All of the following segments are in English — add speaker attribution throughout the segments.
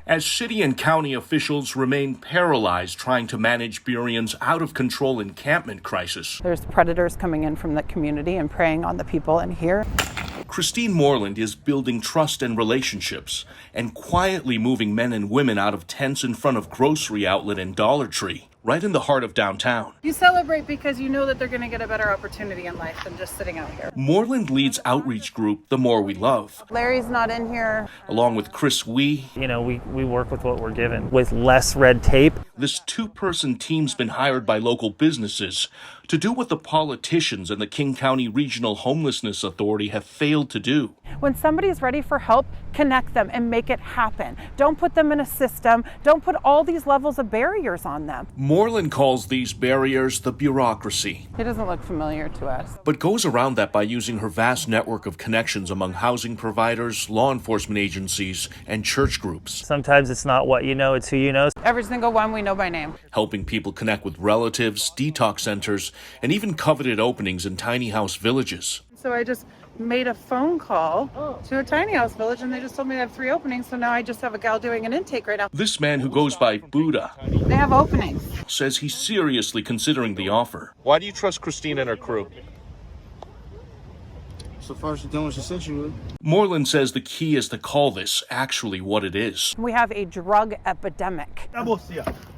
Speaker 1: As city and county officials remain paralyzed trying to manage Burien's out-of-control encampment crisis.
Speaker 2: There's predators coming in from the community and preying on the people in here.
Speaker 1: Christine Moreland is building trust and relationships and quietly moving men and women out of tents in front of grocery outlet and Dollar Tree, right in the heart of downtown.
Speaker 2: You celebrate because you know that they're going to get a better opportunity in life than just sitting out here.
Speaker 1: Moreland leads outreach group The More We Love.
Speaker 2: Larry's not in here.
Speaker 1: Along with Chris Wee.
Speaker 3: We work with what we're given with less red tape.
Speaker 1: This two-person team's been hired by local businesses to do what the politicians and the King County Regional Homelessness Authority have failed to do.
Speaker 2: When somebody's ready for help, connect them and make it happen. Don't put them in a system. Don't put all these levels of barriers on them.
Speaker 1: Moreland calls these barriers the bureaucracy.
Speaker 2: It doesn't look familiar to us.
Speaker 1: But goes around that by using her vast network of connections among housing providers, law enforcement agencies, and church groups.
Speaker 3: Sometimes it's not what you know, it's who you know.
Speaker 2: Every single one we know by name.
Speaker 1: Helping people connect with relatives, detox centers, and even coveted openings in tiny house villages.
Speaker 2: So I just made a phone call to a tiny house village and they just told me they have 3 openings. So now I just have a gal doing an intake right now.
Speaker 1: This man, who goes by Buddha,
Speaker 2: They have openings.
Speaker 1: says he's seriously considering the offer. Why do you trust Christine and her crew?
Speaker 4: So far, she's done what she said she would.
Speaker 1: Moreland says the key is to call this actually what it is.
Speaker 2: We have a drug epidemic.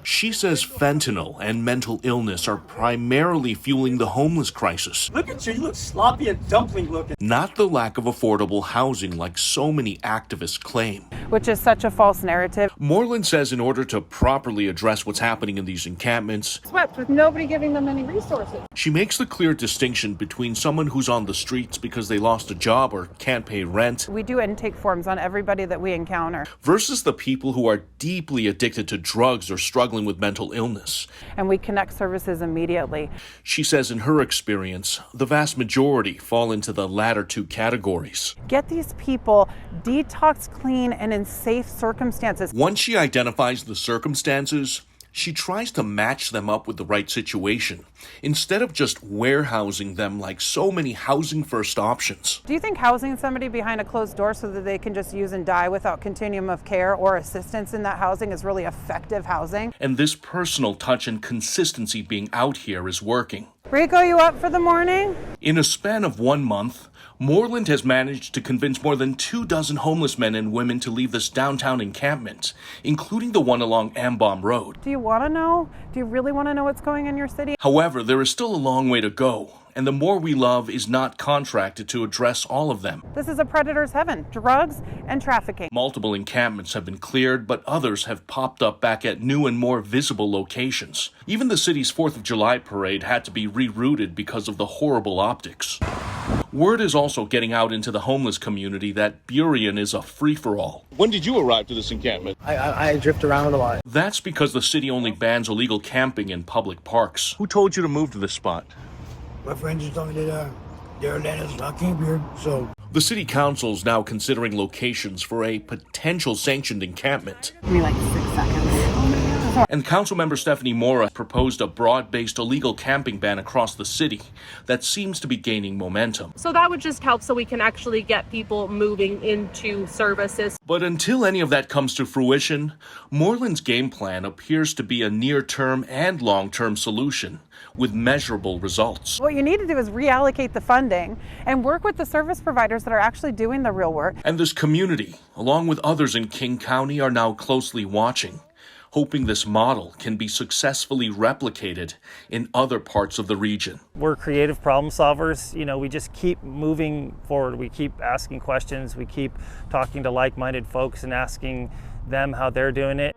Speaker 1: She says fentanyl and mental illness are primarily fueling the homeless crisis.
Speaker 5: Look at you look sloppy and dumpling looking.
Speaker 1: Not the lack of affordable housing like so many activists claim.
Speaker 2: Which is such a false narrative.
Speaker 1: Moreland says in order to properly address what's happening in these encampments,
Speaker 2: Swept with nobody giving them any resources.
Speaker 1: she makes the clear distinction between someone who's on the streets because they lost a job or can't pay rent
Speaker 2: We do intake forms on everybody that we encounter.
Speaker 1: versus the people who are deeply addicted to drugs or struggling with mental illness.
Speaker 2: And we connect services immediately.
Speaker 1: She says in her experience, the vast majority fall into the latter two categories.
Speaker 2: Get these people detox clean and in safe circumstances.
Speaker 1: Once she identifies the circumstances, she tries to match them up with the right situation, instead of just warehousing them like so many housing-first options.
Speaker 2: Do you think housing somebody behind a closed door so that they can just use and die without continuum of care or assistance in that housing is really effective housing?
Speaker 1: And this personal touch and consistency being out here is working.
Speaker 2: Rico, you up for the morning?
Speaker 1: In a span of 1 month, Moreland has managed to convince more than 24 homeless men and women to leave this downtown encampment, including the one along Ambom Road.
Speaker 2: Do you want to know? Do you really want to know what's going on in your city?
Speaker 1: However, there is still a long way to go, and The More We Love is not contracted to address all of them.
Speaker 2: This is a predator's heaven. Drugs and trafficking.
Speaker 1: Multiple encampments have been cleared, but others have popped up back at new and more visible locations. Even the city's 4th of July parade had to be rerouted because of the horrible optics. Word is also getting out into the homeless community that Burien is a free-for-all. When did you arrive to this encampment?
Speaker 5: I drift around a lot.
Speaker 1: That's because the city only bans illegal camping in public parks. Who told you to move to this spot?
Speaker 4: My friend just told me that their land is not camp here, so.
Speaker 1: The city council's now considering locations for a potential sanctioned encampment.
Speaker 2: Give me like 6 seconds.
Speaker 1: And Councilmember Stephanie Mora proposed a broad-based illegal camping ban across the city that seems to be gaining momentum.
Speaker 6: So that would just help so we can actually get people moving into services.
Speaker 1: But until any of that comes to fruition, Moreland's game plan appears to be a near-term and long-term solution with measurable results.
Speaker 2: What you need to do is reallocate the funding and work with the service providers that are actually doing the real work.
Speaker 1: And this community, along with others in King County, are now closely watching, hoping this model can be successfully replicated in other parts of the region.
Speaker 3: We're creative problem solvers. We just keep moving forward. We keep asking questions. We keep talking to like-minded folks and asking them how they're doing it.